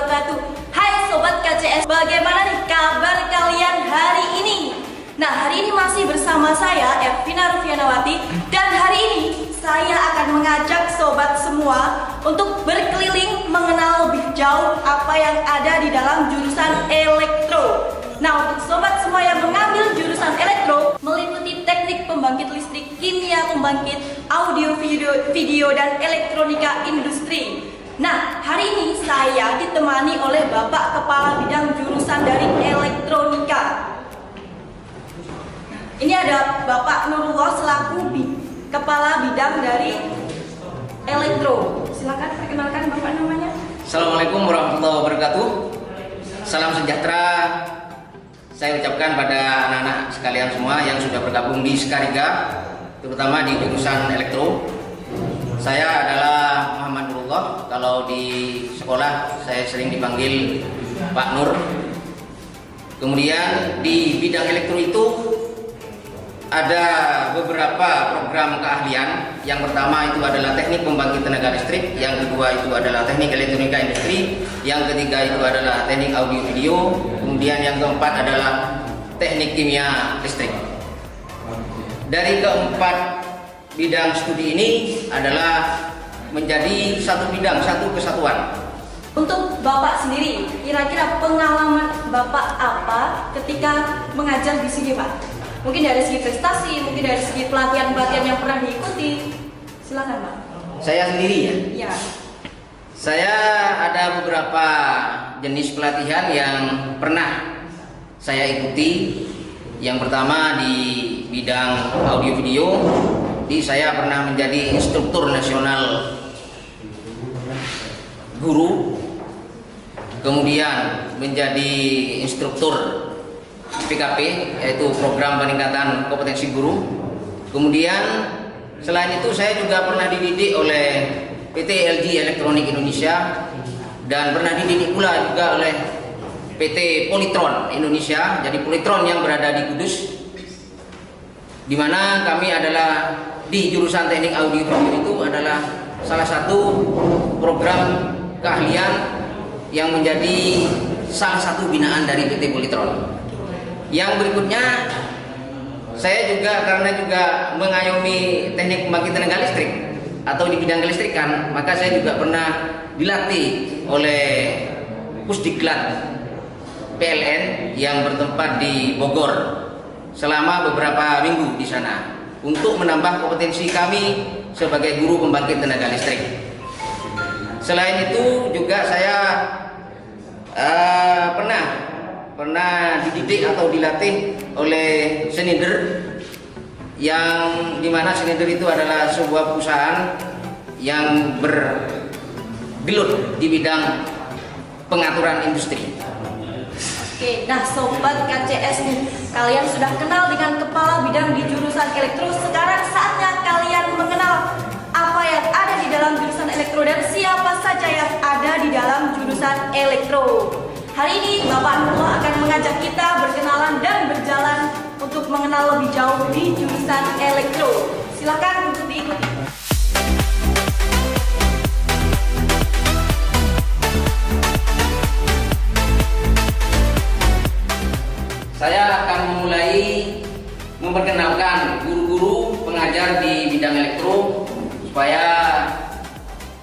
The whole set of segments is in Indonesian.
wabarakatuh. Hai Sobat KCS, bagaimana nih kabar kalian hari ini? Nah, hari ini masih bersama saya, Ervina Rufianawati. Dan hari ini saya akan mengajak sobat semua untuk berkeliling mengenal lebih jauh apa yang ada di dalam jurusan elektro. Nah, untuk sobat semua yang mengambil jurusan elektro, meliputi teknik pembangkit listrik, kimia pembangkit, audio, video, dan elektronika industri. Nah, hari ini saya ditemani oleh Bapak Kepala Bidang Jurusan dari Elektronika. Ini ada Bapak Nurullah selaku Kepala Bidang dari Elektro. Silakan perkenalkan Bapak namanya. Assalamualaikum warahmatullahi wabarakatuh. Salam sejahtera saya ucapkan pada anak-anak sekalian semua yang sudah bergabung di Skariga, terutama di jurusan elektro. Saya adalah Muhammad Nurullah. Kalau di sekolah saya sering dipanggil Pak Nur. Kemudian di bidang elektro itu ada beberapa program keahlian. Yang pertama itu adalah teknik pembangkit tenaga listrik, yang kedua itu adalah teknik elektronika industri, yang ketiga itu adalah teknik audio video, kemudian yang keempat adalah teknik kimia listrik. Dari keempat bidang studi ini adalah menjadi satu bidang, satu kesatuan. Untuk Bapak sendiri, kira-kira pengalaman Bapak apa ketika mengajar di sini, Pak? Mungkin dari segi prestasi, mungkin dari segi pelatihan-pelatihan yang pernah diikuti. Silakan, Pak. Saya sendiri ya? Iya. Saya ada beberapa jenis pelatihan yang pernah saya ikuti. Yang pertama di bidang audio video, saya pernah menjadi instruktur nasional guru, kemudian menjadi instruktur PKP, yaitu program peningkatan kompetensi guru. Kemudian selain itu saya juga pernah dididik oleh PT LG Elektronik Indonesia dan pernah dididik pula juga oleh PT Polytron Indonesia. Jadi Polytron yang berada di Kudus, di mana kami adalah di jurusan teknik audio video itu adalah salah satu program keahlian yang menjadi salah satu binaan dari PT Polytron. Yang berikutnya, saya juga karena juga mengayomi teknik pembangkit tenaga listrik atau di bidang kelistrikan, maka saya juga pernah dilatih oleh Pusdiklat PLN yang bertempat di Bogor selama beberapa minggu di sana untuk menambah kompetensi kami sebagai guru pembangkit tenaga listrik. Selain itu juga saya pernah dididik atau dilatih oleh Schneider, yang dimana Schneider itu adalah sebuah perusahaan yang bergelut di bidang pengaturan industri. Oke, nah Sobat KCS nih, kalian sudah kenal dengan Kepala Bidang di jurusan elektro. Sekarang saatnya kalian mengenal apa yang ada di dalam jurusan elektro dan siapa saja yang ada di dalam jurusan elektro. Hari ini Bapak Nurullah akan mengajak kita berkenalan dan berjalan untuk mengenal lebih jauh di jurusan elektro. Silakan untuk diikuti. Saya akan memulai memperkenalkan guru-guru pengajar di bidang elektro supaya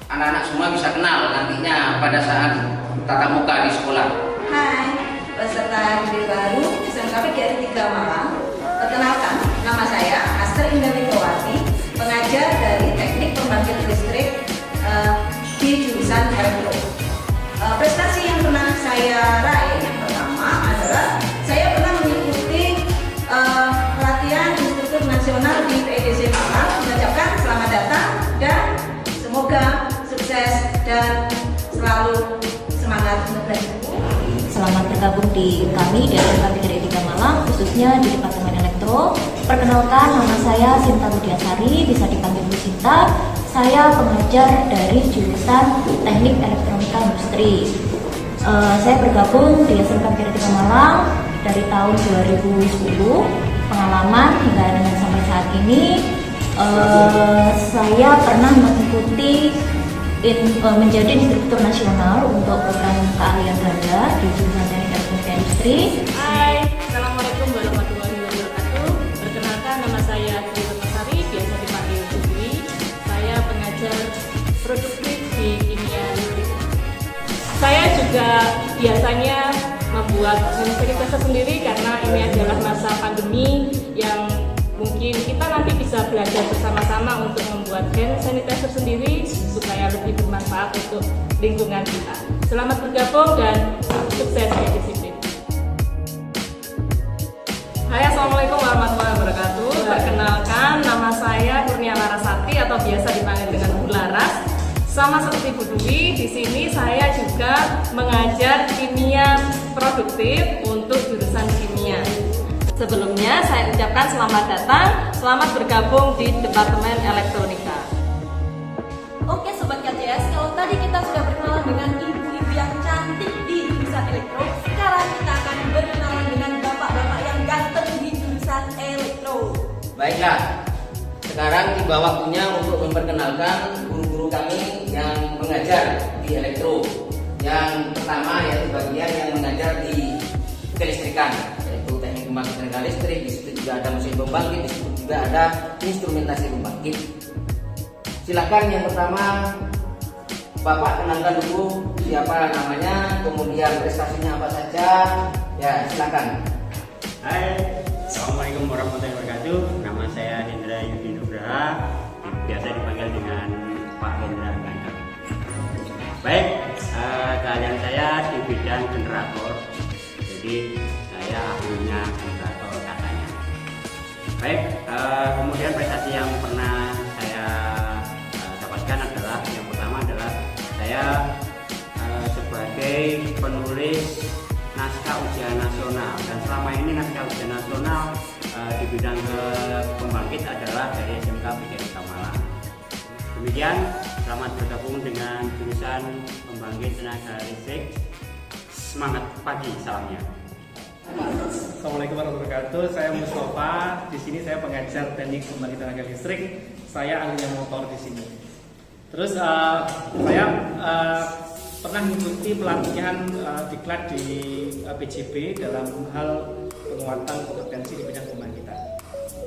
anak-anak semua bisa kenal nantinya pada saat tatap muka di sekolah. Hai, peserta didik baru SMK PGRI 3 Malang. Perkenalkan, nama saya Aster Indah Wiglowati, pengajar dari teknik pembangkit listrik di jurusan elektro. Prestasi yang pernah saya raih yang pertama adalah saya pernah mengikuti pelatihan instruktur nasional di PEDC Malang. Mengucapkan selamat datang dan semoga sukses dan selalu semangat untuk belajar. Selamat bergabung di kami di SMK PGRI 3 Malang, khususnya di Departemen Elektro. Perkenalkan, nama saya Sinta Budiasari, bisa dipanggil Bu Sinta. Saya pengajar dari jurusan Teknik Elektronika Industri. Saya bergabung di SMK PGRI 3 Malang dari tahun 2010. Pengalaman hingga dengan sampai saat ini, saya pernah mengikuti menjadi instruktur nasional untuk program keahlian Putri. Hai, Assalamualaikum warahmatullahi wabarakatuh. Perkenalkan, nama saya Tri Ratnasari, biasa dipanggil Putri. Saya pengajar produktif di kimia listrik. Saya juga biasanya membuat hand sanitizer sendiri karena ini adalah masa pandemi yang mungkin kita nanti bisa belajar bersama-sama untuk membuat hand sanitizer sendiri supaya lebih bermanfaat untuk lingkungan kita. Selamat bergabung dan sukses ya disiplin. Hai, Assalamualaikum warahmatullahi wabarakatuh. Perkenalkan, nama saya Kurnia Larasati atau biasa dipanggil dengan Bu Laras. Sama seperti Bu Dwi, di sini saya juga mengajar kimia produktif untuk jurusan kimia. Sebelumnya saya ucapkan selamat datang, selamat bergabung di Departemen Elektronika. Oke Sobat KCS, kalau tadi kita sudah berkenalan dengan ibu-ibu yang cantik di jurusan elektro, sekarang kita akan berkenalan dengan bapak-bapak yang ganteng di jurusan elektro. Baiklah, sekarang tiba waktunya untuk memperkenalkan guru-guru kami yang mengajar di elektro. Yang pertama yaitu bagian yang mengajar di kelistrikan, yaitu teknik pembangkit tenaga listrik. Di situ juga ada mesin pembangkit, di situ juga ada instrumentasi pembangkit. Silakan yang pertama Bapak kenalkan dulu siapa namanya, kemudian prestasinya apa saja. Ya, silakan. Hai, Assalamualaikum warahmatullahi wabarakatuh. Nama saya Hendra Yudi Nugraha, biasa dipanggil dengan Pak Hendra Ganteng. Baik, keahlian saya di bidang generator. Jadi saya ahlinya generator katanya. Baik, kemudian prestasi yang pernah saya dapatkan adalah yang pertama adalah saya sebagai penulis naskah ujian nasional, dan selama ini naskah ujian nasional di bidang pembangkit adalah dari SMK Mekatrika Malang. Demikian, selamat bergabung dengan jurusan pembangkit tenaga listrik. Semangat pagi, salamnya. Assalamualaikum warahmatullahi wabarakatuh. Saya Mustafa. Di sini saya pengajar teknik pembangkit tenaga listrik. Saya ahlinya motor di sini. Terus saya pernah mengikuti pelatihan diklat di PJB dalam hal penguatan kompetensi di bidang pembangkitan.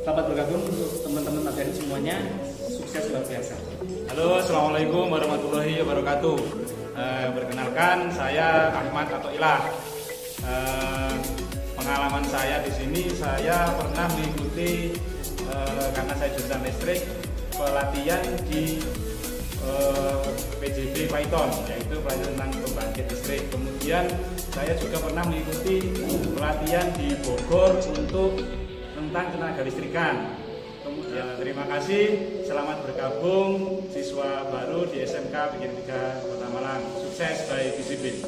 Selamat bergabung untuk teman-teman materi semuanya. Sukses luar biasa. Halo, Assalamualaikum warahmatullahi wabarakatuh. Perkenalkan, saya Ahmad atau Ilah. Pengalaman saya di sini, saya pernah mengikuti karena saya jurusan listrik, pelatihan di PJB Python, yaitu pelatihan tentang pembangkit listrik. Kemudian saya juga pernah mengikuti pelatihan di Bogor untuk tentang tenaga listrikan. Kemudian terima kasih, selamat bergabung siswa baru di SMK Mekatrika Kota Malang. Sukses by disiplin.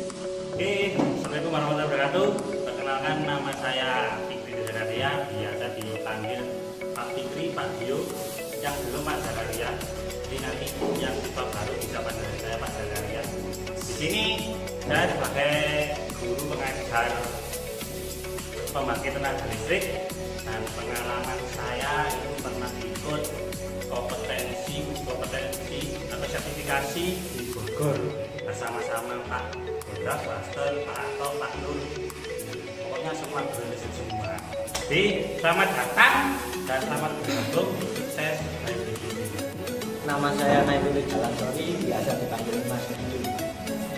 Oke, Assalamualaikum warahmatullahi wabarakatuh. Perkenalkan, nama saya Fikri Zakaria, biasa dipanggil Pak Fikri, Pak Dio, yang belum Pak Zakaria. Jadi nanti yang siswa baru bisa panggil saya Pak Zakaria. Di sini saya sebagai guru pengajar pembangkit tenaga listrik, dan pengalaman saya itu pernah ikut kompetensi atau sertifikasi di Bogor bersama-sama Pak Hendra, Pak Aston, Pak Ato, Pak Nur. Pokoknya semua guru listrik semua. Jadi selamat datang dan selamat bergabung. Sukses. Nama saya Nailul Jalansori, biasa dipanggil Mas Didi.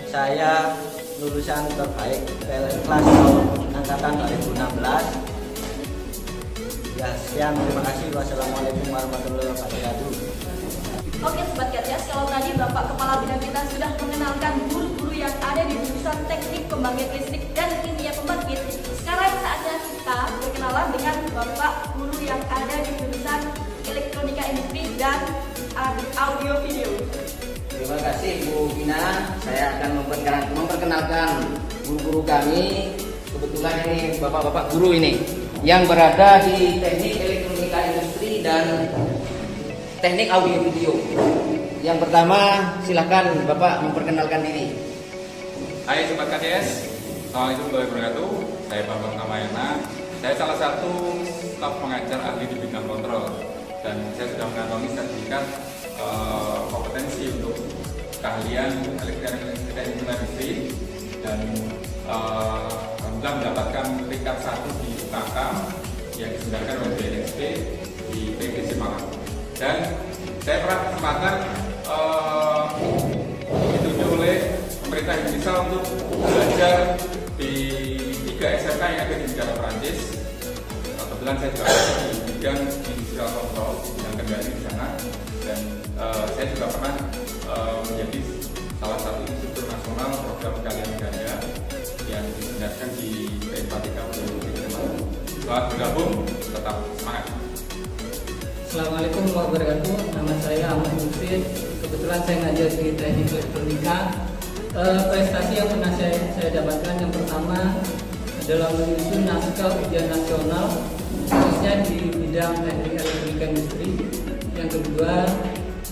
Saya lulusan terbaik PLN kelas tahun angkatan 2016. Ya, sekian, terima kasih. Wassalamualaikum warahmatullahi wabarakatuh. Oke Sobat KCS, kalau tadi Bapak Kepala Bidang kita sudah mengenalkan guru-guru yang ada di jurusan teknik pembangkit listrik dan kimia pembangkit, sekarang saatnya kita berkenalan dengan Bapak Guru yang ada di jurusan elektronika industri dan audio video. Terima kasih Bu Vina. Saya akan memperkenalkan guru-guru kami. Kebetulan ini bapak-bapak guru ini yang berada di teknik elektronika industri dan teknik audio video. Yang pertama, silakan Bapak memperkenalkan diri. Hai Sobat KCS, Assalamualaikum warahmatullahi wabarakatuh. Saya Bambang Kamayana. Saya salah satu staf pengajar ahli di bidang kontrol, dan saya sudah mengantongi sertifikat kompetensi untuk keahlian elektronika industri, dan alhamdulillah mendapatkan peringkat 1 di UKK yang diselenggarakan oleh BNSP di PDC Malang. Dan saya pernah kesempatan ditunjuk oleh pemerintah Indonesia untuk belajar di 3 SMK yang ada di negara Perancis. Kebetulan saya juga di bidang industrial control yang kendali di sana, dan saya juga pernah menjadi salah satu instruktur nasional program kalian ganda yang diselenggarakan di PN4TK Selamat bergabung, tetap semangat. Assalamualaikum warahmatullahi wabarakatuh. Nama saya Ahmad Mufid. Kebetulan saya ngajar di teknik elektronika. Prestasi yang pernah saya dapatkan yang pertama adalah menyusun naskah ujian nasional khususnya di bidang teknik elektronika industri. Yang kedua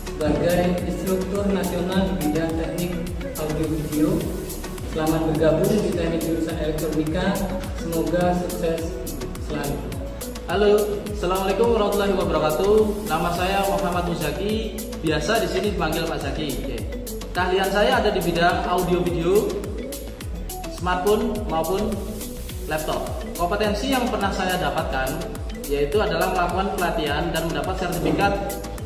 sebagai instruktur nasional di bidang teknik audio video. Selamat bergabung di teknik jurusan elektronika. Semoga sukses selalu. Halo, assalamualaikum warahmatullahi wabarakatuh. Nama saya Muhammad Muzaki, biasa di sini dipanggil Pak Zaki. Keahlian saya ada di bidang audio video, smartphone maupun laptop. Kompetensi yang pernah saya dapatkan yaitu adalah melakukan pelatihan dan mendapat sertifikat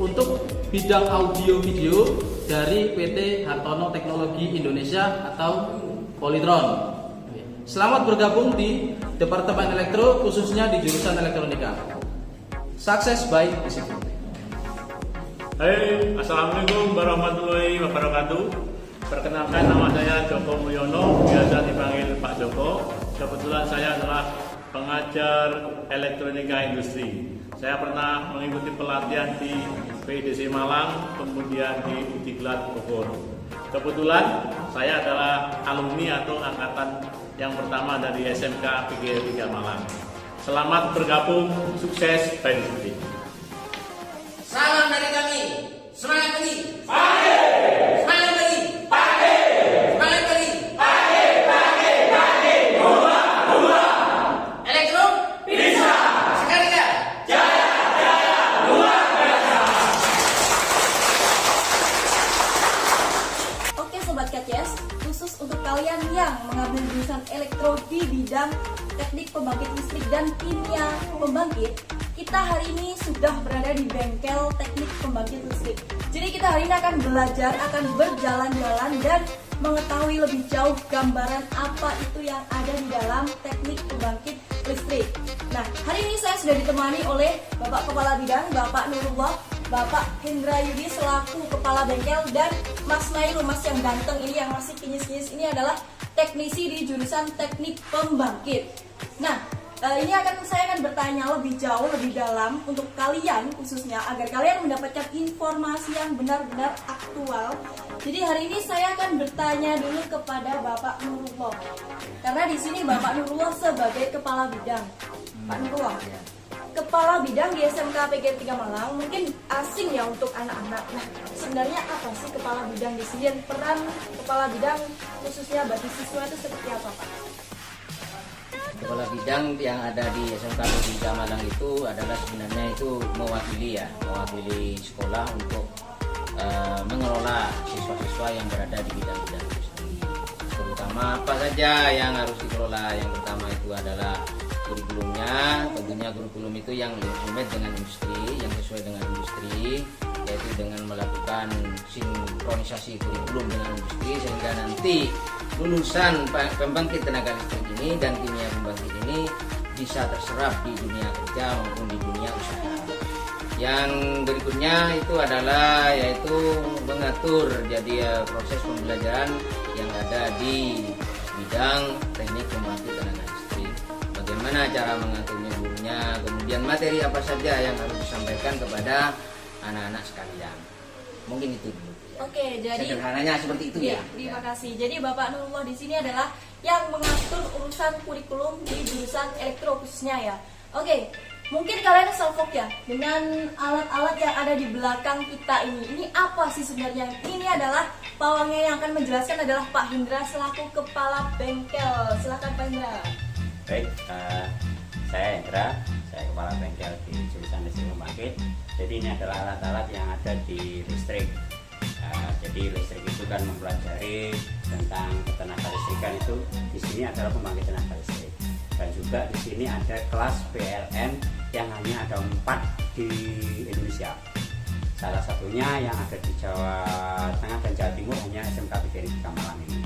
untuk bidang audio video dari PT Hartono Teknologi Indonesia atau Polytron. Selamat bergabung di Departemen Elektro, khususnya di jurusan elektronika. Sukses by disiplin. Hai, assalamualaikum warahmatullahi wabarakatuh. Perkenalkan, nama saya Joko Mulyono, biasa dipanggil Pak Joko. Kebetulan saya adalah pengajar elektronika industri. Saya pernah mengikuti pelatihan di PDC Malang, kemudian di Udiklat Bogor. Kebetulan saya adalah alumni atau angkatan yang pertama dari SMK PGRI 3 Malang. Selamat bergabung, sukses by disiplin. Salam dari kami, semangat pagi. Semangat pagi. Semangat pagi. Elektro bisa. Sekarang jaya luar biasa. Oke Sobat KCS, khusus untuk kalian yang mengambil jurusan elektro di bidang teknik pembangkit listrik dan kimia pembangkit, kita hari ini sudah berada di bengkel teknik pembangkit listrik. Jadi kita hari ini akan belajar, akan berjalan-jalan dan mengetahui lebih jauh gambaran apa itu yang ada di dalam teknik pembangkit listrik. Nah, hari ini saya sudah ditemani oleh Bapak Kepala Bidang, Bapak Nurullah, Bapak Hendra Yudi selaku Kepala Bengkel, dan Mas Nailul, Mas yang ganteng ini yang masih kinyis-kinyis ini adalah teknisi di jurusan teknik pembangkit. Nah, ini saya akan bertanya lebih jauh, lebih dalam untuk kalian khususnya agar kalian mendapatkan informasi yang benar-benar aktual. Jadi hari ini saya akan bertanya dulu kepada Bapak Nurullah. Karena di sini Bapak Nurullah sebagai kepala bidang. Pak Nurullah, kepala bidang di SMK PGRI 3 Malang mungkin asing ya untuk anak-anak. Nah, sebenarnya apa sih kepala bidang di sini? Dan peran kepala bidang khususnya bagi siswa itu seperti apa, Pak? Kepala bidang yang ada di SMK PGRI 3 Malang itu adalah sebenarnya itu mewakili sekolah untuk mengelola siswa-siswa yang berada di bidang-bidang itu sendiri. Terutama apa saja yang harus dikelola. Yang pertama itu adalah kurikulumnya. Tentunya kurikulum itu yang relate dengan industri, yang sesuai dengan industri, yaitu dengan melakukan sinkronisasi kurikulum dengan industri sehingga nanti lulusan pembangkit tenaga listrik ini dan kimia pembangkit ini bisa terserap di dunia kerja maupun di dunia usaha. Yang berikutnya itu adalah yaitu mengatur jadi proses pembelajaran yang ada di bidang teknik pembangkit tenaga listrik. Bagaimana cara mengaturnya gurunya, kemudian materi apa saja yang harus disampaikan kepada anak-anak sekalian. Mungkin itu dulu. Oke, jadi sederhananya seperti itu ya. Terima kasih. Jadi Bapak Nurullah di sini adalah yang mengatur urusan kurikulum di jurusan elektro khususnya ya. Oke, mungkin kalian salfok ya dengan alat-alat yang ada di belakang kita ini. Ini apa sih sebenarnya? Ini adalah pawangnya yang akan menjelaskan adalah Pak Hendra selaku kepala bengkel. Silakan Pak Hendra. Baik, saya Hendra, saya kepala bengkel di jurusan listrik pembangkit. Jadi ini adalah alat-alat yang ada di listrik. Jadi listrik itu kan mempelajari tentang ketenaga listrikan itu di sini adalah pembangkit tenaga listrik. Dan juga di sini ada kelas PLN yang hanya ada 4 di Indonesia. Salah satunya yang ada di Jawa Tengah dan Jawa Timur hanya SMK PGRI Malang ini.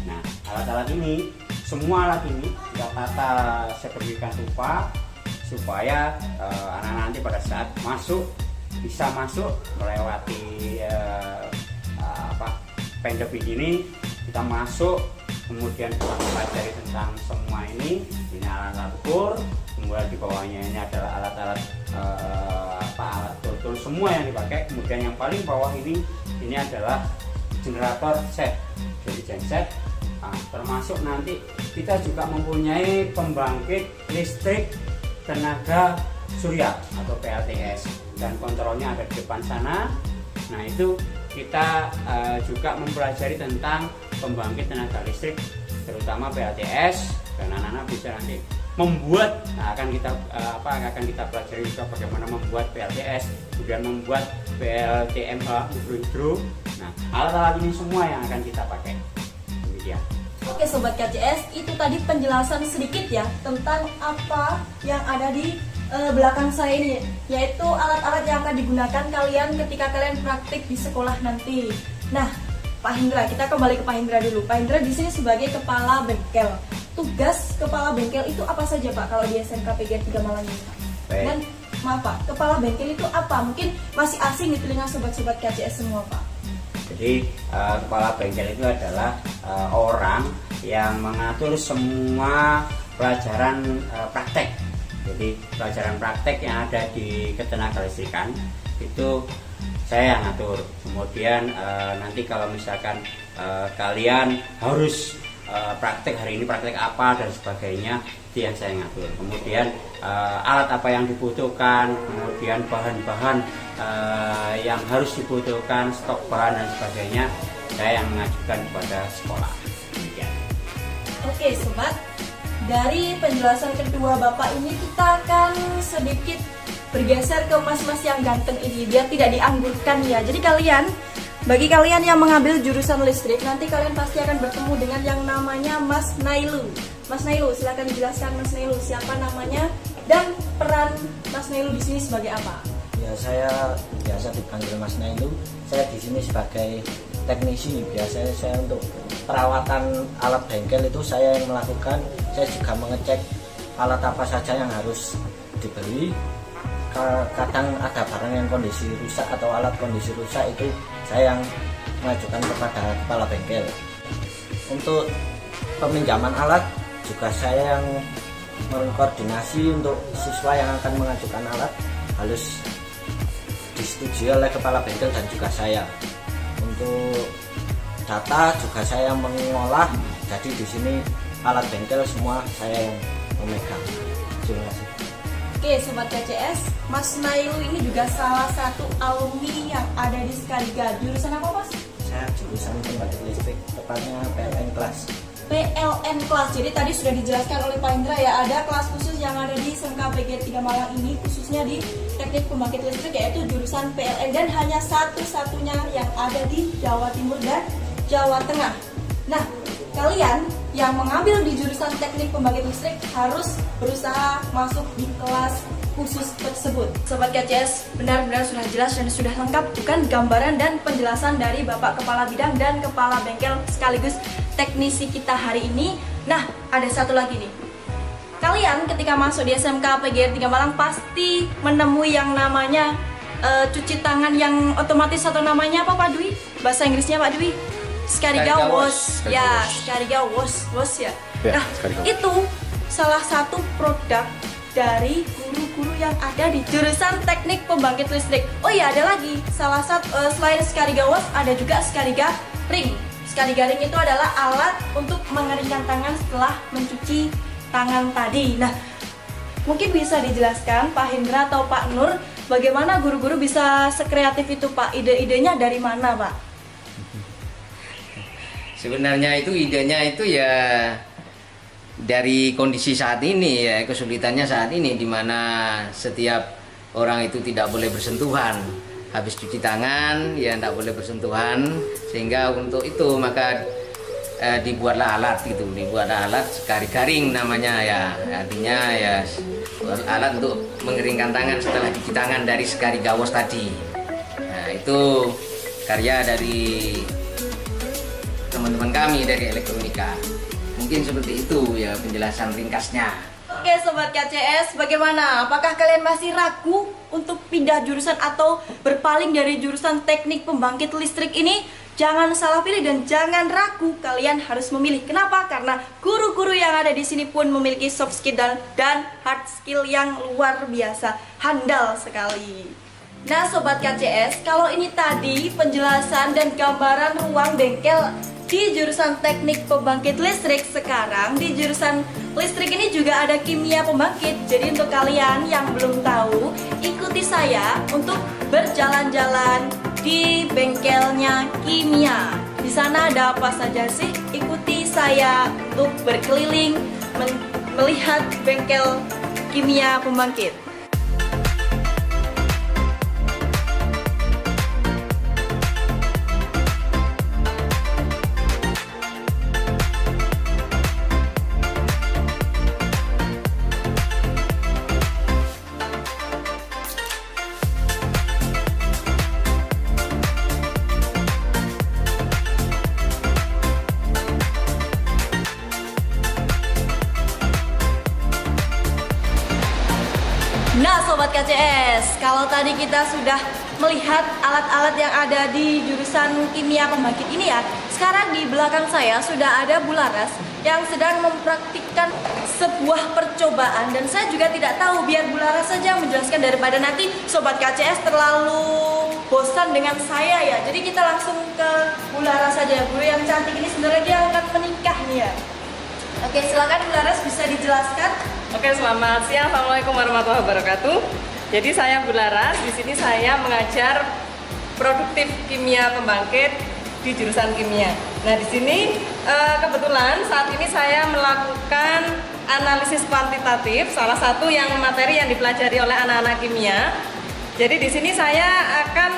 Nah, alat-alat ini, semua alat ini kita tata sedemikian rupa supaya anak-anak nanti pada saat masuk bisa masuk melewati pandemi ini, kita masuk kemudian kita mempelajari tentang semua ini alat-alat ukur, kemudian di bawahnya ini adalah alat-alat alat tool semua yang dipakai. Kemudian yang paling bawah ini adalah generator set, jadi genset. Nah, termasuk nanti kita juga mempunyai pembangkit listrik tenaga surya atau PLTS, dan kontrolnya ada di depan sana. Nah, itu kita juga mempelajari tentang pembangkit tenaga listrik terutama PLTS, dan anak-anak bisa nanti membuat, akan kita pelajari juga bagaimana membuat PLTS, kemudian membuat PLTMH hidro. Nah, alat-alat ini semua yang akan kita pakai. Demikian. Oke Sobat KCS, itu tadi penjelasan sedikit ya tentang apa yang ada di belakang saya ini, yaitu alat-alat yang akan digunakan kalian ketika kalian praktik di sekolah nanti. Nah, Pak Hendra, kita kembali ke Pak Hendra dulu. Pak Hendra di sini sebagai kepala bengkel. Tugas kepala bengkel itu apa saja Pak kalau di SMK PGRI 3 Malang ini Pak? Dan maaf Pak, kepala bengkel itu apa? Mungkin masih asing di telinga sobat-sobat KCS semua Pak. Jadi kepala bengkel itu adalah orang yang mengatur semua pelajaran praktek. Jadi pelajaran praktek yang ada di ketenagalistrikan itu saya yang ngatur. Kemudian nanti kalau misalkan kalian harus praktek hari ini praktek apa dan sebagainya, itu yang saya ngatur. Kemudian alat apa yang dibutuhkan, kemudian bahan-bahan yang harus dibutuhkan, stok bahan dan sebagainya, saya yang mengajukan kepada sekolah. Demikian. Oke Sobat, dari penjelasan kedua Bapak ini kita akan sedikit bergeser ke mas-mas yang ganteng ini biar tidak dianggurkan ya. Jadi bagi kalian yang mengambil jurusan listrik, nanti kalian pasti akan bertemu dengan yang namanya Mas Nailu. Mas Nailu, silakan dijelaskan Mas Nailu siapa namanya dan peran Mas Nailu di sini sebagai apa? Ya, saya biasa dipanggil Mas Nailu. Saya di sini sebagai teknisi. Biasanya saya untuk perawatan alat bengkel itu saya yang melakukan. Saya juga mengecek alat apa saja yang harus dibeli. Kadang ada barang yang kondisi rusak atau alat kondisi rusak, itu saya yang mengajukan kepada kepala bengkel. Untuk peminjaman alat juga saya yang mengkoordinasi untuk siswa yang akan mengajukan alat harus disetujui oleh kepala bengkel dan juga saya. Untuk data juga saya yang mengolah, jadi di sini alat bengkel semua saya yang memegang. Terima kasih. Oke Sobat KCS, Mas Nailu ini juga salah satu alumni yang ada di Skaliga. Jurusan apa Mas? Saya jurusan pembangkit listrik, tepatnya PLN kelas. PLN kelas, jadi tadi sudah dijelaskan oleh Pak Indra ya, ada kelas khusus yang ada di SMK PGRI 3 Malang ini, khususnya di teknik pembangkit listrik, yaitu jurusan PLN, dan hanya satu-satunya yang ada di Jawa Timur dan Jawa Tengah. Nah, kalian yang mengambil di jurusan teknik pembangkit listrik harus berusaha masuk di kelas khusus tersebut. Sobat KCS, benar-benar sudah jelas dan sudah lengkap bukan gambaran dan penjelasan dari Bapak Kepala Bidang dan Kepala Bengkel sekaligus teknisi kita hari ini. Nah, ada satu lagi nih. Kalian ketika masuk di SMK PGRI 3 Malang pasti menemui yang namanya cuci tangan yang otomatis, atau namanya apa Pak Dwi? Bahasa Inggrisnya Pak Dwi? Skariga wash. Ya, Skariga wash ya. Nah, itu salah satu produk dari guru-guru yang ada di jurusan teknik pembangkit listrik. Oh iya, ada lagi salah satu selain Skariga wash ada juga Skariga ring. Skariga ring itu adalah alat untuk mengeringkan tangan setelah mencuci tangan tadi. Nah, mungkin bisa dijelaskan Pak Hendra atau Pak Nur, bagaimana guru-guru bisa sekreatif itu Pak? Ide-idenya dari mana Pak? Sebenarnya itu idenya itu ya dari kondisi saat ini ya, kesulitannya saat ini di mana setiap orang itu tidak boleh bersentuhan. Habis cuci tangan ya tidak boleh bersentuhan, sehingga untuk itu maka dibuatlah alat gitu, dibuatlah alat sekari garing namanya ya, artinya ya alat untuk mengeringkan tangan setelah cuci tangan dari sekari gawos tadi. Nah, itu karya dari teman-teman kami dari elektronika. Mungkin seperti itu ya penjelasan ringkasnya. Oke Sobat KCS, bagaimana? Apakah kalian masih ragu untuk pindah jurusan atau berpaling dari jurusan teknik pembangkit listrik ini? Jangan salah pilih dan jangan ragu, kalian harus memilih. Kenapa? Karena guru-guru yang ada di sini pun memiliki soft skill dan hard skill yang luar biasa, handal sekali. Nah Sobat KCS, kalau ini tadi penjelasan dan gambaran ruang bengkel di jurusan teknik pembangkit listrik, sekarang di jurusan listrik ini juga ada kimia pembangkit. Jadi untuk kalian yang belum tahu, ikuti saya untuk berjalan-jalan di bengkelnya kimia. Di sana ada apa saja sih? Ikuti saya untuk berkeliling melihat bengkel kimia pembangkit. Nah Sobat KCS, kalau tadi kita sudah melihat alat-alat yang ada di jurusan kimia pembangkit ini ya, sekarang di belakang saya sudah ada Bu Laras yang sedang mempraktikkan sebuah percobaan. Dan saya juga tidak tahu, biar Bu Laras saja menjelaskan daripada nanti Sobat KCS terlalu bosan dengan saya ya. Jadi kita langsung ke Bu Laras saja. Bu yang cantik ini sebenarnya dia akan menikah nih ya. Oke, silakan Bu Laras bisa dijelaskan. Oke, selamat siang. Assalamualaikum warahmatullahi wabarakatuh. Jadi saya Bu Laras, di sini saya mengajar produktif kimia pembangkit di jurusan kimia. Nah, di sini kebetulan saat ini saya melakukan analisis kuantitatif, salah satu yang materi yang dipelajari oleh anak-anak kimia. Jadi di sini saya akan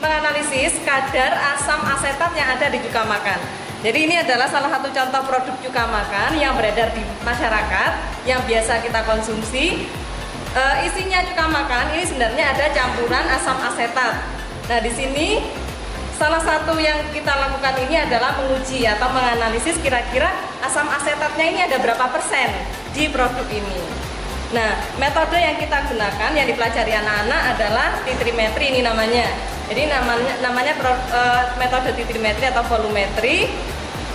menganalisis kadar asam asetat yang ada di cuka makan. Jadi ini adalah salah satu contoh produk cuka makan yang beredar di masyarakat yang biasa kita konsumsi. Isinya cuka makan ini sebenarnya ada campuran asam asetat. Nah di sini salah satu yang kita lakukan ini adalah menguji atau menganalisis kira-kira asam asetatnya ini ada berapa persen di produk ini. Nah metode yang kita gunakan yang dipelajari anak-anak adalah titrimetri ini namanya. Jadi namanya metode titrimetri atau volumetri.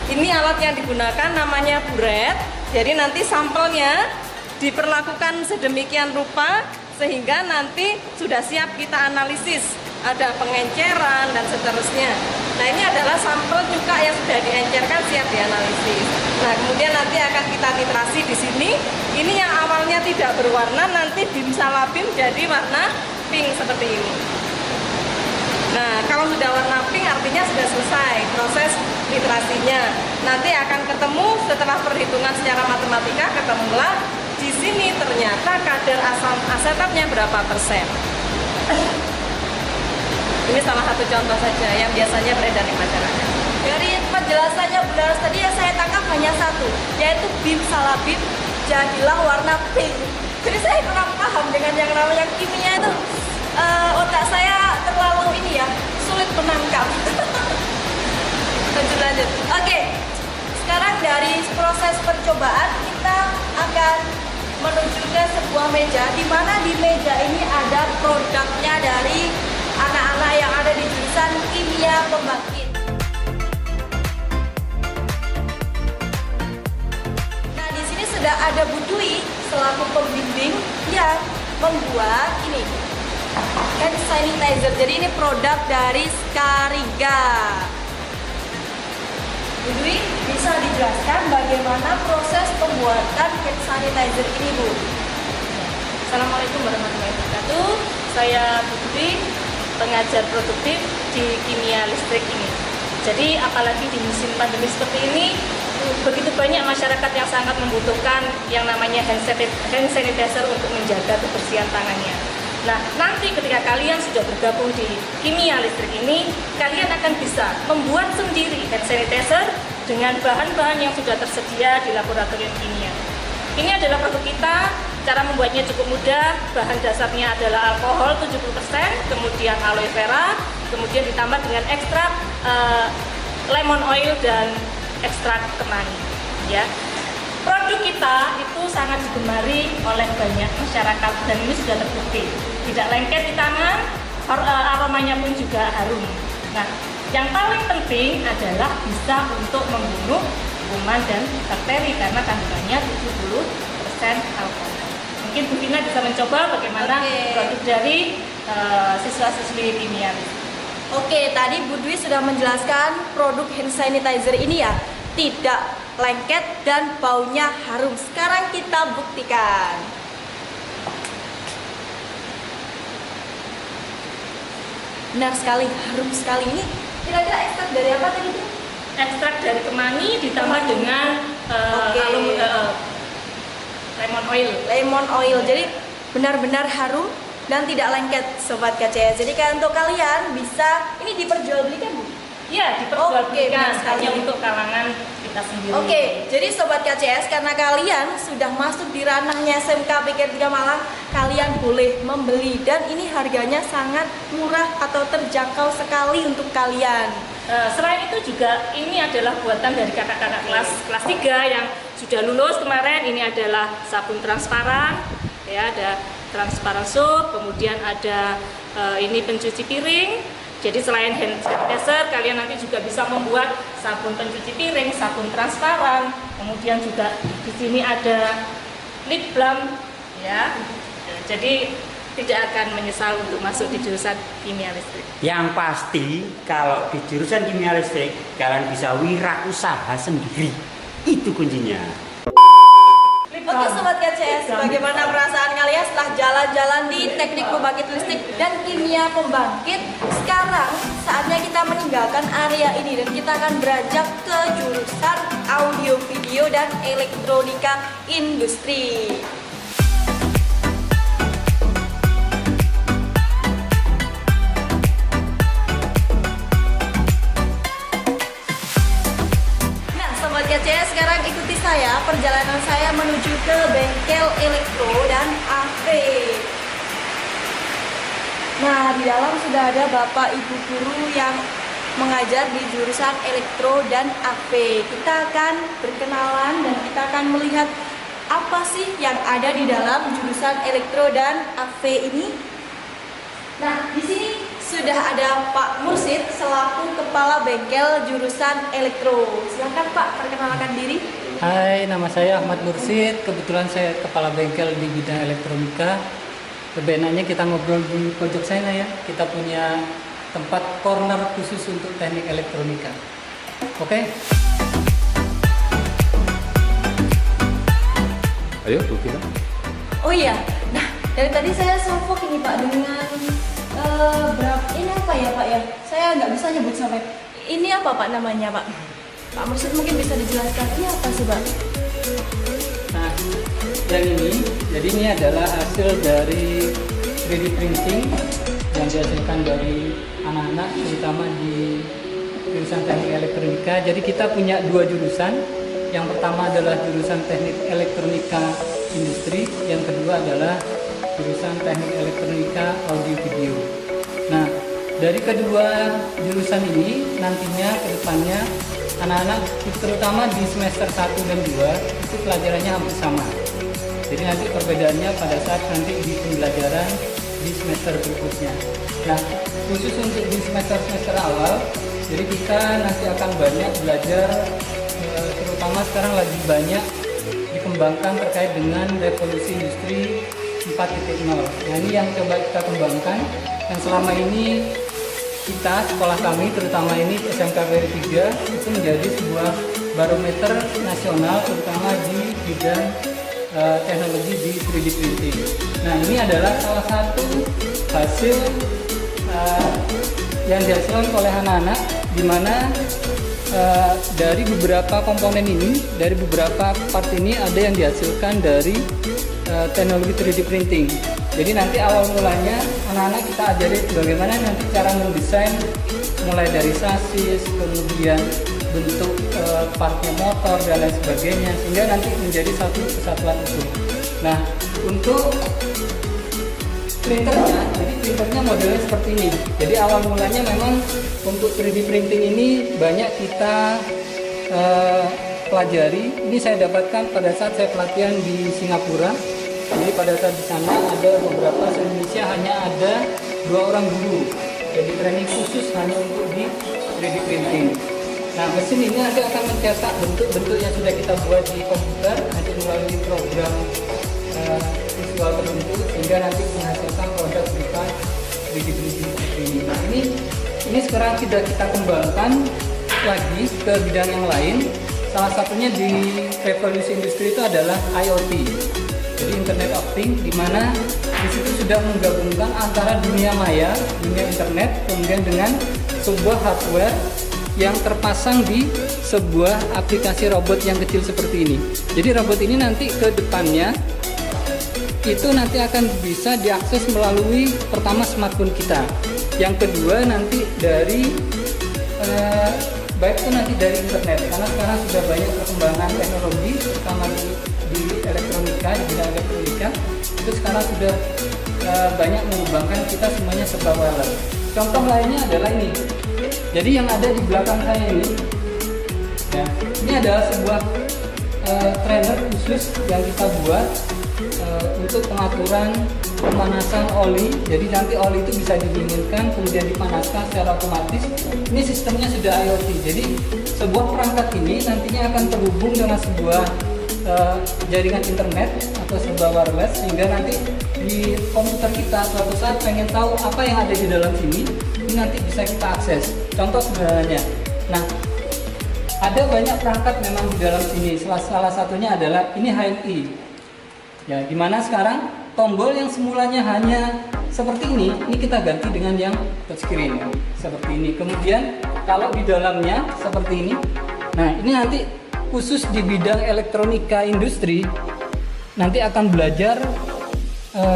Ini alat yang digunakan namanya buret. Jadi nanti sampelnya diperlakukan sedemikian rupa sehingga nanti sudah siap kita analisis. Ada pengenceran dan seterusnya. Nah ini adalah sampel cuka yang sudah diencerkan siap dianalisis. Nah kemudian nanti akan kita titrasi di sini. Ini yang awalnya tidak berwarna nanti bimsalabim jadi warna pink seperti ini. Nah, kalau sudah warna pink artinya sudah selesai proses titrasinya. Nanti akan ketemu setelah perhitungan secara matematika, ketemulah di sini ternyata kadar asam asetatnya berapa persen. Ini salah satu contoh saja yang biasanya beredar di masyarakat. Dari penjelasannya Bu Laras tadi yang saya tangkap hanya satu, yaitu bimsalabim jadilah warna pink. Jadi saya kurang paham dengan yang namanya kimia itu. Otak saya terlalu ini ya, sulit menangkap. Lanjut. Oke, sekarang dari proses percobaan kita akan menuju ke sebuah meja, di mana di meja ini ada produknya dari anak-anak yang ada di jurusan kimia pembangkit. Nah, di sini sudah ada Bu Dwi selaku pembimbing yang membuat ini hand sanitizer. Jadi ini produk dari Skariga. Bu Dwi bisa dijelaskan bagaimana proses pembuatan hand sanitizer ini, Bu? Assalamualaikum warahmatullahi wabarakatuh. Saya Bu Dwi, pengajar produktif di kimia listrik ini. Jadi apalagi di musim pandemi seperti ini, begitu banyak masyarakat yang sangat membutuhkan yang namanya hand sanitizer untuk menjaga kebersihan tangannya. Nah, nanti ketika kalian sudah bergabung di kimia listrik ini, kalian akan bisa membuat sendiri hand sanitizer dengan bahan-bahan yang sudah tersedia di laboratorium kimia. Ini adalah produk kita, cara membuatnya cukup mudah, bahan dasarnya adalah alkohol 70%, kemudian aloe vera, kemudian ditambah dengan ekstrak lemon oil dan ekstrak kemangi. Ya. Produk kita itu sangat digemari oleh banyak masyarakat dan ini sudah terbukti. Tidak lengket di tangan, aromanya pun juga harum. Nah, yang paling penting adalah bisa untuk membunuh kuman dan bakteri karena kandungannya 70% alkohol. Mungkin Bu Vina bisa mencoba bagaimana produk dari siswa-siswi kimia. Oke, tadi Bu Dwi sudah menjelaskan produk hand sanitizer ini ya, tidak lengket dan baunya harum. Sekarang kita buktikan. Benar sekali, harum sekali. Ini kira-kira ekstrak dari apa tadi Bu? Ekstrak dari kemangi ditambah dengan lemon oil. Lemon oil. Jadi benar-benar harum dan tidak lengket Sobat KCS. Jadi untuk kalian bisa ini diperjualbelikan Bu? Iya, diperjualbelikan hanya untuk kalangan kita sendiri. Oke, jadi Sobat KCS, karena kalian sudah masuk di ranahnya SMK PGRI 3 Malang, kalian boleh membeli dan ini harganya sangat murah atau terjangkau sekali untuk kalian. Selain itu juga ini adalah buatan dari kakak-kakak kelas 3 yang sudah lulus kemarin. Ini adalah sabun transparan, ya, ada transparan soap, kemudian ada ini pencuci piring. Jadi selain hand sanitizer, kalian nanti juga bisa membuat sabun pencuci piring, sabun transparan. Kemudian juga di sini ada lip balm, ya. Jadi tidak akan menyesal untuk masuk di jurusan kimia listrik. Yang pasti kalau di jurusan kimia listrik kalian bisa wirausaha sendiri. Itu kuncinya. Oke Sobat KCS, bagaimana perasaan kalian setelah jalan-jalan di teknik pembangkit listrik dan kimia pembangkit? Sekarang saatnya kita meninggalkan area ini dan kita akan beranjak ke jurusan audio, video, dan elektronika industri. KCS, sekarang ikuti saya, perjalanan saya menuju ke bengkel elektro dan AV. Nah, di dalam sudah ada Bapak Ibu guru yang mengajar di jurusan elektro dan AV. Kita akan berkenalan dan kita akan melihat apa sih yang ada di dalam jurusan elektro dan AV ini. Nah, di sini sudah ada Pak Mursid selaku kepala bengkel jurusan elektro. Silakan Pak, perkenalkan diri. Hai, nama saya Ahmad Mursid. Kebetulan saya kepala bengkel di bidang elektronika. Lebih enaknya kita ngobrol di pojok sana ya. Kita punya tempat corner khusus untuk teknik elektronika. Oke? Ayo, Bu Vina. Oh iya, nah dari tadi saya sofok ini Pak dengan ini apa ya Pak ya? Saya nggak bisa nyebut sampai. Ini apa Pak namanya Pak? Pak Mursid mungkin bisa dijelaskan ini apa sih Pak? Nah, yang ini, jadi ini adalah hasil dari 3D printing yang dihasilkan dari anak-anak terutama di jurusan teknik elektronika. Jadi kita punya dua jurusan. Yang pertama adalah jurusan teknik elektronika industri, yang kedua adalah jurusan teknik elektronika audio video. Nah, dari kedua jurusan ini nantinya ke depannya anak-anak terutama di semester 1 dan 2 itu pelajarannya hampir sama. Jadi nanti perbedaannya pada saat nanti di pembelajaran di semester berikutnya. Nah, khusus untuk di semester awal, jadi kita nanti akan banyak belajar terutama sekarang lagi banyak dikembangkan terkait dengan revolusi industri 4.0. Nah, ini yang coba kita kembangkan, yang selama ini kita, sekolah kami terutama ini SMK PGRI 3 itu menjadi sebuah barometer nasional terutama di bidang teknologi di 3D printing. Nah, ini adalah salah satu hasil yang dihasilkan oleh anak-anak, di mana dari beberapa komponen ini, dari beberapa part ini ada yang dihasilkan dari teknologi 3D printing. Jadi nanti awal mulanya anak-anak kita ajari bagaimana nanti cara mendesain mulai dari sasis, kemudian bentuk partnya motor dan lain sebagainya, sehingga nanti menjadi satu kesatuan utuh. Nah, untuk printernya, jadi printernya modelnya seperti ini. Jadi awal mulanya memang untuk 3D printing ini banyak kita pelajari. Ini saya dapatkan pada saat saya pelatihan di Singapura. Jadi pada saat di sana ada beberapa, se-Indonesia hanya ada 2 orang guru. Jadi training khusus hanya untuk di 3D printing. Nah, mesin ini nanti akan mencetak bentuk-bentuk yang sudah kita buat di komputer nanti melalui program visual tertentu, sehingga nanti menghasilkan produk berupa 3D printing seperti ini. Nah, ini sekarang sudah kita kembangkan lagi ke bidang yang lain. Salah satunya di revolusi industri itu adalah IoT, jadi Internet of Things, di mana di situ sudah menggabungkan antara dunia maya, dunia internet, kemudian dengan sebuah hardware yang terpasang di sebuah aplikasi robot yang kecil seperti ini. Jadi robot ini nanti ke depannya itu nanti akan bisa diakses melalui pertama smartphone kita, yang kedua nanti dari baik itu nanti dari internet, karena sekarang sudah banyak perkembangan teknologi terutama di elektronika, di bidang elektronika itu sekarang sudah banyak mengembangkan kita semuanya serba wireless. Contoh lainnya adalah ini. Jadi yang ada di belakang saya ini, ya, ini adalah sebuah trainer khusus yang kita buat untuk pengaturan pemanasan oli. Jadi nanti oli itu bisa didinginkan kemudian dipanaskan secara otomatis. Ini sistemnya sudah IoT. Jadi sebuah perangkat ini nantinya akan terhubung dengan sebuah jaringan internet atau sebuah wireless, sehingga nanti di komputer kita suatu saat pengen tahu apa yang ada di dalam sini, ini nanti bisa kita akses. Contoh sederhananya. Nah, ada banyak perangkat memang di dalam sini. Salah satunya adalah ini HMI. Ya, dimana sekarang tombol yang semulanya hanya seperti ini kita ganti dengan yang touchscreen seperti ini. Kemudian kalau di dalamnya seperti ini, nah ini nanti khusus di bidang elektronika industri nanti akan belajar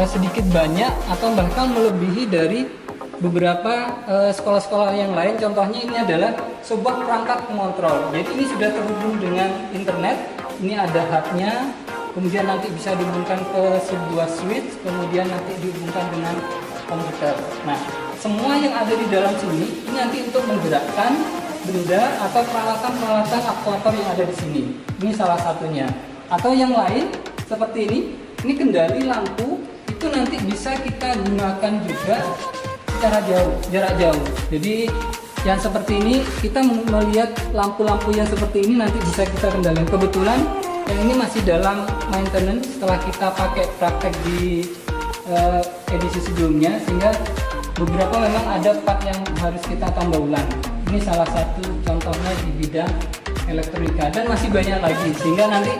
sedikit banyak atau bahkan melebihi dari beberapa sekolah-sekolah yang lain. Contohnya ini adalah sebuah perangkat pengontrol. Jadi ini sudah terhubung dengan internet. Ini ada hubnya. Kemudian nanti bisa dihubungkan ke sebuah switch, kemudian nanti dihubungkan dengan komputer. Nah, semua yang ada di dalam sini ini nanti untuk menggerakkan benda atau peralatan-peralatan aktuator yang ada di sini. Ini salah satunya. Atau yang lain seperti ini kendali lampu itu nanti bisa kita gunakan juga secara jauh, jarak jauh. Jadi yang seperti ini kita melihat lampu-lampu yang seperti ini nanti bisa kita kendalikan. Kebetulan yang ini masih dalam maintenance setelah kita pakai praktek di edisi sebelumnya, sehingga beberapa memang ada part yang harus kita tambah ulang. Ini salah satu contohnya di bidang elektronika dan masih banyak lagi, sehingga nanti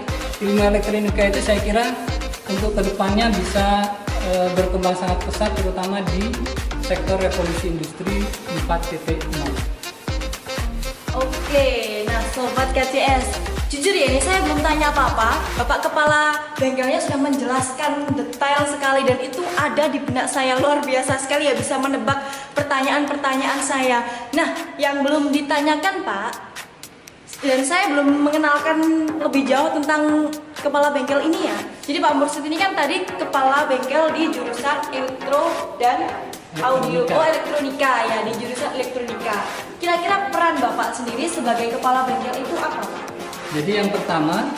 ilmu elektronika itu saya kira untuk kedepannya bisa berkembang sangat pesat, terutama di sektor revolusi industri 4.0. Oke, nah Sobat KCS, jujur ya, ini saya belum tanya apa-apa. Bapak Kepala Bengkelnya sudah menjelaskan detail sekali dan itu ada di benak saya, luar biasa sekali ya, bisa menebak pertanyaan-pertanyaan saya. Nah, yang belum ditanyakan Pak, dan saya belum mengenalkan lebih jauh tentang Kepala Bengkel ini ya. Jadi Pak Mursid ini kan tadi Kepala Bengkel di jurusan Elektro dan Audio, elektronika ya, di jurusan elektronika. Kira-kira peran Bapak sendiri sebagai Kepala Bengkel itu apa Pak? Jadi yang pertama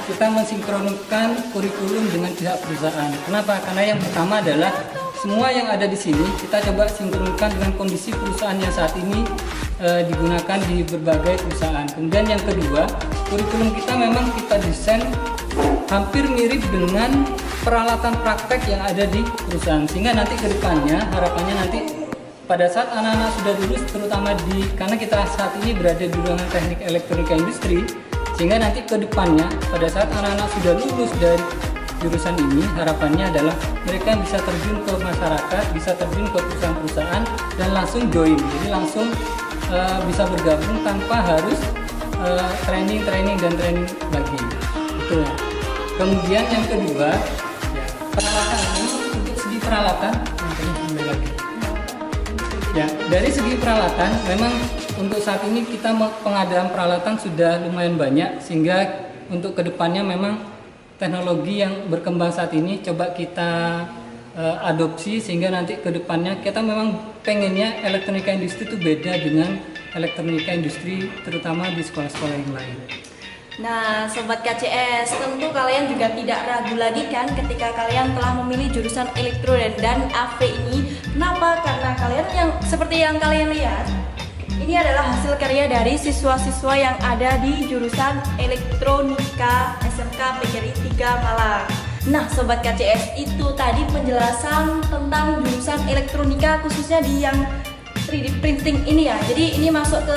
kita mensinkronkan kurikulum dengan pihak perusahaan. Kenapa? Karena yang pertama adalah semua yang ada di sini kita coba sinkronkan dengan kondisi perusahaan yang saat ini digunakan di berbagai perusahaan. Kemudian yang kedua, kurikulum kita memang kita desain hampir mirip dengan peralatan praktek yang ada di perusahaan, sehingga nanti ke depannya harapannya nanti pada saat anak-anak sudah lulus, terutama karena kita saat ini berada di ruangan teknik elektronika industri, sehingga nanti ke depannya pada saat anak-anak sudah lulus dari jurusan ini, harapannya adalah mereka bisa terjun ke masyarakat, bisa terjun ke perusahaan-perusahaan dan langsung join, jadi langsung bisa bergabung tanpa harus training lagi. Itu. Kemudian yang kedua, peralatan ini untuk segi peralatan, ya dari segi peralatan memang untuk saat ini kita pengadaan peralatan sudah lumayan banyak, sehingga untuk kedepannya memang teknologi yang berkembang saat ini coba kita adopsi, sehingga nanti kedepannya kita memang pengennya elektronika industri itu beda dengan elektronika industri terutama di sekolah-sekolah yang lain. Nah, Sobat KCS, tentu kalian juga tidak ragu lagi kan ketika kalian telah memilih jurusan elektro dan AV ini. Kenapa? Karena kalian yang seperti yang kalian lihat, ini adalah hasil karya dari siswa-siswa yang ada di jurusan elektronika SMK PGRI 3 Malang. Nah, Sobat KCS, itu tadi penjelasan tentang jurusan elektronika khususnya di yang 3D printing ini ya. Jadi ini masuk ke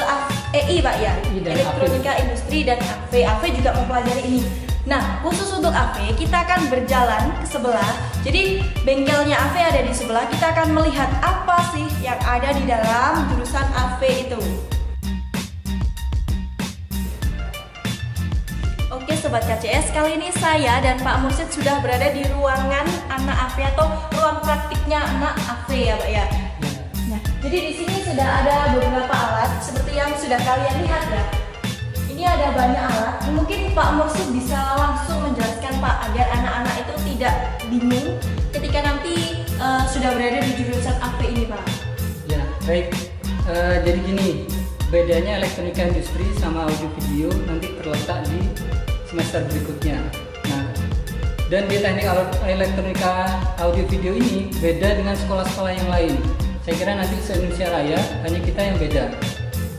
EI Pak ya, elektronika industri dan AV. AV juga mempelajari ini. Nah, khusus untuk AV kita akan berjalan ke sebelah. Jadi bengkelnya AV ada di sebelah. Kita akan melihat apa sih yang ada di dalam jurusan AV itu. Oke Sobat KCS, kali ini saya dan Pak Mursid sudah berada di ruangan anak AV atau ruang praktiknya anak AV ya Pak ya. Nah, jadi di sini sudah ada beberapa alat seperti yang sudah kalian lihat ya. Ini ada banyak alat. Mungkin Pak Mursid bisa langsung menjelaskan Pak agar anak-anak itu tidak bingung ketika nanti sudah berada di jurusan AV ini Pak. Ya, baik. Jadi gini, bedanya elektronika industri sama audio video nanti terletak di semester berikutnya. Nah, dan di teknik elektronika audio video ini beda dengan sekolah-sekolah yang lain. Saya kira nanti se-Indonesia Raya hanya kita yang beda.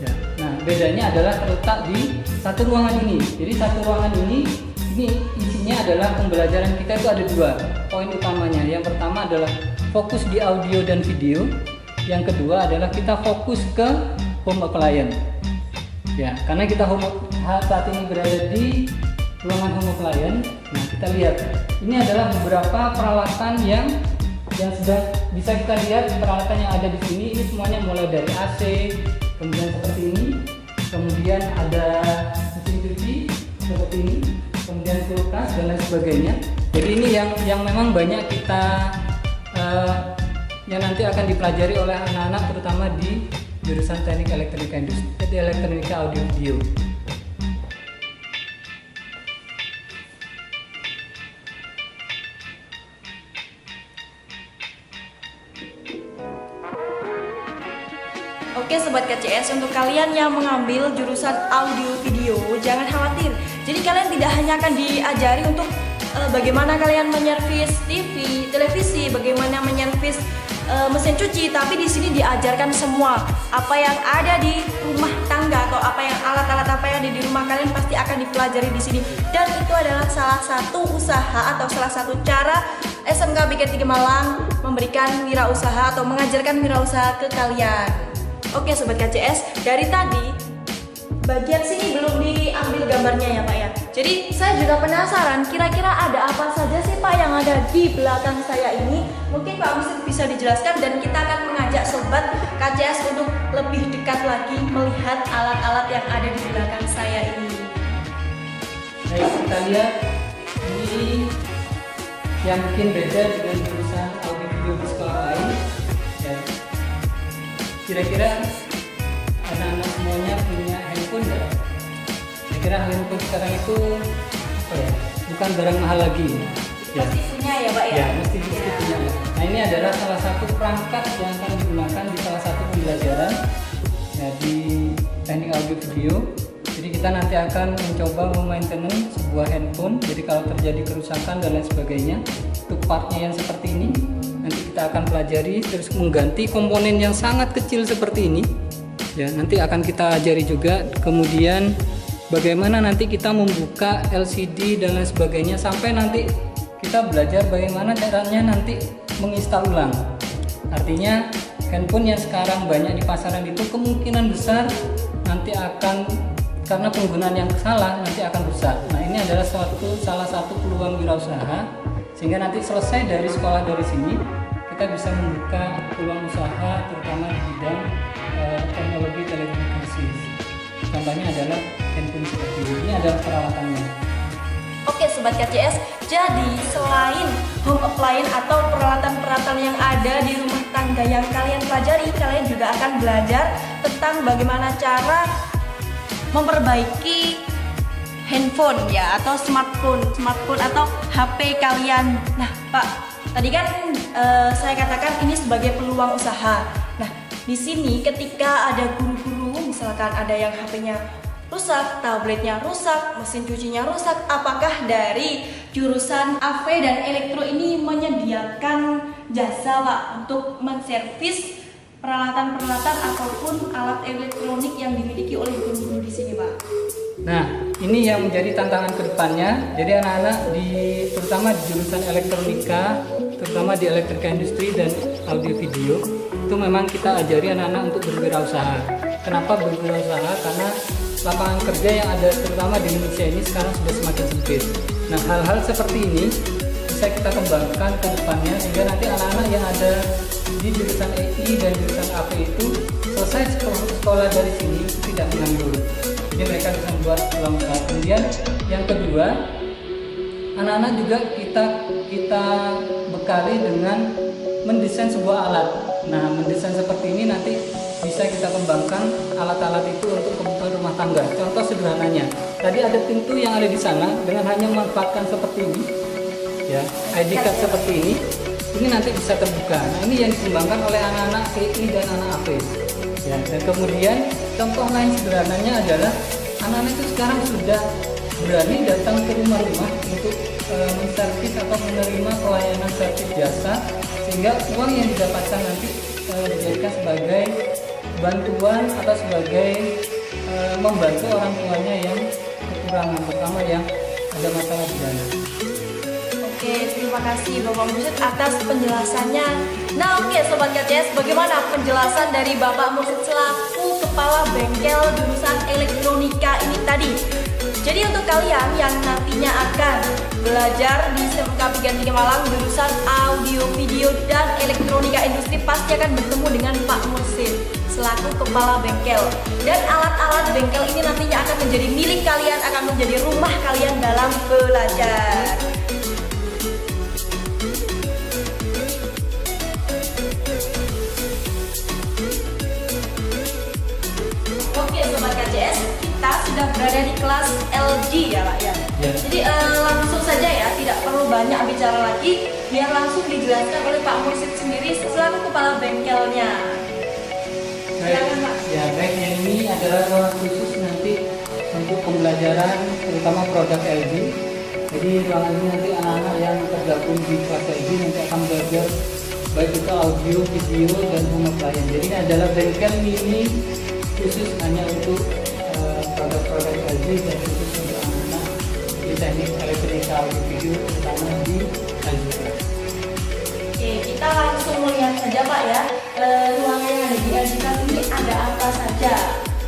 Ya. Nah, bedanya adalah terletak di satu ruangan ini. Jadi satu ruangan ini isinya adalah pembelajaran kita itu ada dua poin utamanya. Yang pertama adalah fokus di audio dan video. Yang kedua adalah kita fokus ke home appliance. Ya, karena kita saat ini berada di ruangan home appliance. Nah, kita lihat ini adalah beberapa peralatan yang sudah bisa kita lihat. Peralatan yang ada di sini ini semuanya mulai dari AC, kemudian seperti ini, kemudian ada mesin cuci seperti ini, kemudian kulkas dan lain sebagainya. Jadi ini yang memang banyak kita yang nanti akan dipelajari oleh anak-anak terutama di jurusan teknik elektronika industri, elektronika audio video. Oke Sobat KCS, untuk kalian yang mengambil jurusan audio video jangan khawatir. Jadi kalian tidak hanya akan diajari untuk bagaimana kalian menyervis TV, televisi, bagaimana menyervis mesin cuci, tapi di sini diajarkan semua apa yang ada di rumah tangga atau apa yang alat-alat apa yang ada di rumah kalian pasti akan dipelajari di sini. Dan itu adalah salah satu usaha atau salah satu cara SMK PGRI 3 Malang memberikan wirausaha atau mengajarkan wirausaha ke kalian. Oke Sobat KCS, dari tadi bagian sini belum diambil gambarnya ya Pak ya. Jadi saya juga penasaran kira-kira ada apa saja sih Pak yang ada di belakang saya ini. Mungkin Pak Mursid bisa dijelaskan dan kita akan mengajak Sobat KCS untuk lebih dekat lagi melihat alat-alat yang ada di belakang saya ini. Baik, kita lihat ini yang mungkin beda dengan jurusan audio video di sekolah lain. Ya. Kira-kira anak-anak semuanya punya handphone nggak? Saya kira handphone sekarang itu apa ya? Bukan barang mahal lagi. Ya. Pasti punya ya Pak ya? Ya, mesti punya. Nah ini adalah salah satu perangkat yang akan digunakan di salah satu pembelajaran ya, di teknik audio video. Jadi kita nanti akan mencoba memaintenance sebuah handphone. Jadi kalau terjadi kerusakan dan lain sebagainya, untuk partnya yang seperti ini nanti kita akan pelajari, terus mengganti komponen yang sangat kecil seperti ini. Ya, nanti akan kita ajari juga. Kemudian bagaimana nanti kita membuka LCD dan lain sebagainya, sampai nanti kita belajar bagaimana caranya nanti menginstal ulang. Artinya handphone yang sekarang banyak di pasaran itu kemungkinan besar nanti akan, karena penggunaan yang salah nanti akan rusak. Nah ini adalah salah satu peluang wirausaha, sehingga nanti selesai dari sekolah dari sini kita bisa membuka peluang usaha terutama di bidang teknologi telekomunikasi. Contohnya adalah handphone seperti ini adalah peralatannya. Oke Sobat KCS, jadi selain home appliance atau peralatan-peralatan yang ada di rumah tangga yang kalian pelajari, kalian juga akan belajar tentang bagaimana cara memperbaiki handphone ya, atau smartphone atau HP kalian. Nah Pak, tadi kan saya katakan ini sebagai peluang usaha. Nah di sini ketika ada guru-guru, misalkan ada yang HP-nya rusak, tabletnya rusak, mesin cucinya rusak, apakah dari jurusan AV dan Elektro ini menyediakan jasa Pak untuk menservis peralatan-peralatan ataupun alat elektronik yang dimiliki oleh guru-guru di sini Pak? Nah, ini yang menjadi tantangan kedepannya. Jadi anak-anak terutama di jurusan elektronika, terutama di elektrika industri dan audio video, itu memang kita ajari anak-anak untuk berwirausaha. Kenapa berwirausaha? Karena lapangan kerja yang ada terutama di Indonesia ini sekarang sudah semakin sempit. Nah, hal-hal seperti ini bisa kita kembangkan ke depannya sehingga nanti anak-anak yang ada di jurusan EI dan jurusan AP itu selesai sekolah dari sini tidak menganggur. Jadi mereka bisa membuat peluang usaha. Kemudian yang kedua, anak-anak juga kita bekali dengan mendesain sebuah alat. Nah, mendesain seperti ini nanti bisa kita kembangkan alat-alat itu untuk kebutuhan rumah tangga. Contoh sederhananya, tadi ada pintu yang ada di sana, dengan hanya memanfaatkan seperti ini, ya, ID card seperti ini nanti bisa terbuka. Nah, ini yang dikembangkan oleh anak-anak EI dan anak AP. Ya, dan kemudian contoh lain sederhananya adalah anak-anak itu sekarang sudah berani datang ke rumah-rumah untuk menservis atau menerima pelayanan servis jasa, sehingga uang yang didapatkan nanti dijadikan sebagai bantuan atau sebagai membantu orang tuanya yang kekurangan, terutama yang ada masalah di dana. Oke, terima kasih Bapak Mursid atas penjelasannya. Nah oke Sobat KCS, bagaimana penjelasan dari Bapak Mursid selaku Kepala Bengkel jurusan Elektronika ini tadi? Jadi untuk kalian yang nantinya akan belajar di SMK 33 Malang jurusan Audio, Video, dan Elektronika Industri pasti akan bertemu dengan Pak Mursid selaku Kepala Bengkel. Dan alat-alat bengkel ini nantinya akan menjadi milik kalian, akan menjadi rumah kalian dalam belajar. Oke Sobat KCS, kita sudah berada di kelas LG ya Pak ya. Jadi langsung saja ya, tidak perlu banyak bicara lagi, biar langsung dijelaskan oleh Pak Mursid sendiri selaku kepala bengkelnya. Silakan Pak. Ya baik, yang ini adalah ruang khusus nanti untuk pembelajaran terutama produk LG. Jadi ruangan ini nanti anak-anak yang tergabung di kelas LG nanti akan belajar baik itu audio, video, dan home appliance. Jadi ini adalah bengkel mini khusus hanya untuk produk-produk LG dan khusus untuk anak-anak di teknik elektronika audio video terutama di LG. Oke, kita langsung melihat saja Pak ya, ruangan yang ada di LG ini ada apa saja.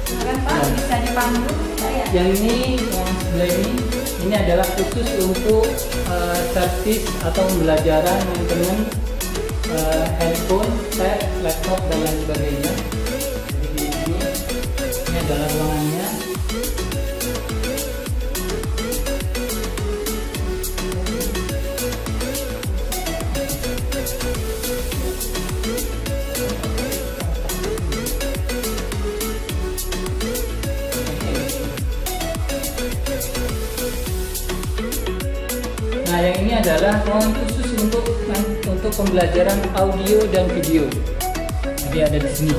Silakan Pak, bisa dipandu saya. Yang ini, yang sebelah ini adalah khusus untuk servis atau pembelajaran maintenance handphone, tab, laptop, dan lain sebagainya. Jadi ini adalah ruangannya. Nah, yang ini adalah ruangan khusus untuk pembelajaran audio dan video. Jadi ada di sini.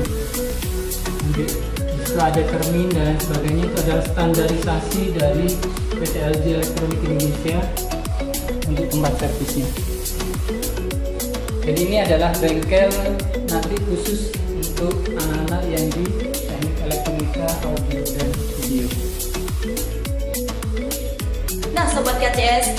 Itu ada cermin dan lain sebagainya. Itu adalah standarisasi dari PT LG Elektronik Indonesia untuk tempat servisnya. Jadi ini adalah bengkel nanti khusus untuk anak-anak yang di teknik elektronika, audio dan video. Nah Sobat KCS,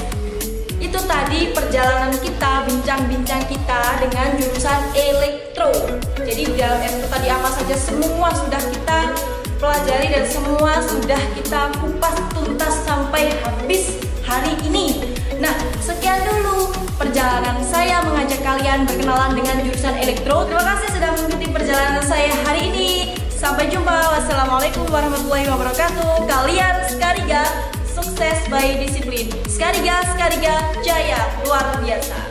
itu tadi perjalanan kita, bincang-bincang kita dengan jurusan elektro. Jadi di dalam elektro tadi apa saja semua sudah kita pelajari dan semua sudah kita kupas tuntas sampai habis hari ini. Nah, sekian dulu perjalanan saya mengajak kalian berkenalan dengan jurusan elektro. Terima kasih sudah mengikuti perjalanan saya hari ini. Sampai jumpa. Wassalamualaikum warahmatullahi wabarakatuh. Kalian sekaligus sukses. sukses by disiplin. Skariga, Skariga, Jaya, luar biasa.